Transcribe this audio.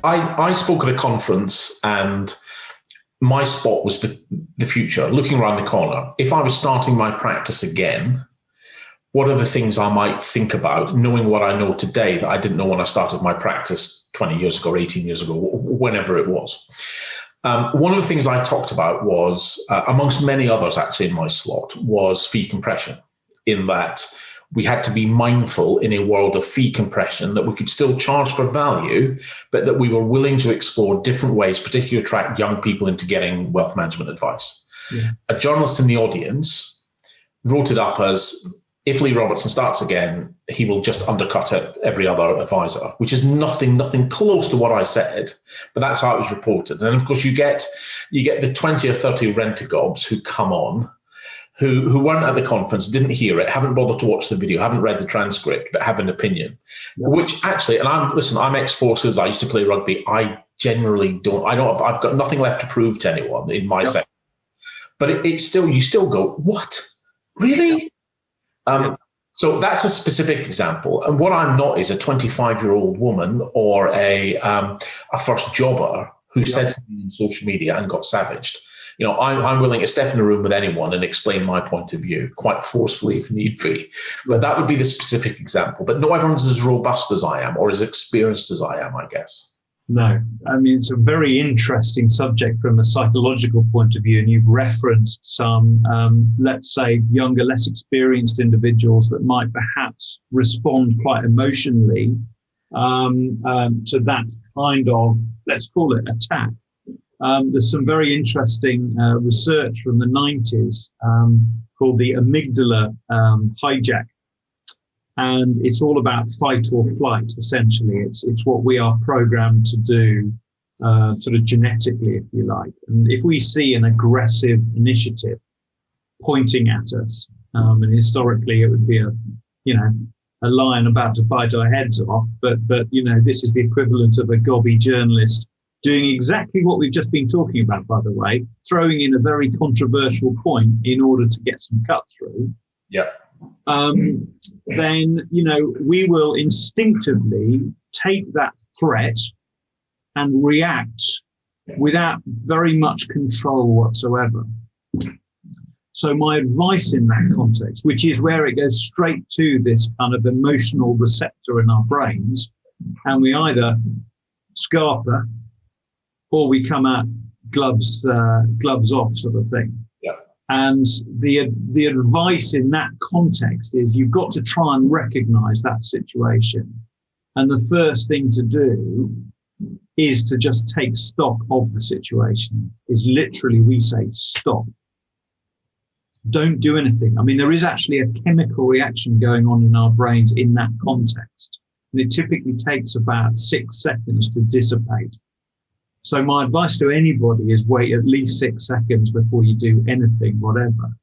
I spoke at a conference, and my spot was the future, looking around the corner. If I was starting my practice again, what are the things I might think about, knowing what I know today that I didn't know when I started my practice 20 years ago, or 18 years ago, whenever it was. One of the things I talked about was, amongst many others actually in my slot, was fee compression, in that we had to be mindful in a world of fee compression that we could still charge for value, but that we were willing to explore different ways, particularly to attract young people into getting wealth management advice. Yeah. A journalist in the audience wrote it up as, if Lee Robertson starts again, he will just undercut every other advisor, which is nothing close to what I said, but that's how it was reported. And of course, you get the 20 or 30 rent-a-gobs who come on, who weren't at the conference, didn't hear it, haven't bothered to watch the video, haven't read the transcript, but have an opinion. Yeah. Which actually, and I'm ex-forces, I used to play rugby. I generally don't, I've got nothing left to prove to anyone in my sector. But you still go, what? Really? So that's a specific example. And what I'm not is a 25-year-old woman or a first jobber who said something on social media and got savaged. I'm willing to step in a room with anyone and explain my point of view quite forcefully if need be. But that would be the specific example. But not everyone's as robust as I am or as experienced as I am, I guess. No, I mean, it's a very interesting subject from a psychological point of view. And you've referenced some, let's say, younger, less experienced individuals that might perhaps respond quite emotionally to that kind of, let's call it, attack. There's some very interesting research from the 90s called the amygdala hijack. And it's all about fight or flight, essentially. It's what we are programmed to do, sort of genetically, if you like. And if we see an aggressive initiative pointing at us, and historically it would be a lion about to bite our heads off, but this is the equivalent of a gobby journalist doing exactly what we've just been talking about, by the way, throwing in a very controversial point in order to get some cut through. Yeah. Then, we will instinctively take that threat and react without very much control whatsoever. So my advice in that context, which is where it goes straight to this kind of emotional receptor in our brains, and we either scarper or we come out gloves off sort of thing. And the advice in that context is you've got to try and recognize that situation. And the first thing to do is to just take stock of the situation. Is literally, we say, stop. Don't do anything. I mean, there is actually a chemical reaction going on in our brains in that context. And it typically takes about 6 seconds to dissipate. So my advice to anybody is wait at least 6 seconds before you do anything, whatever.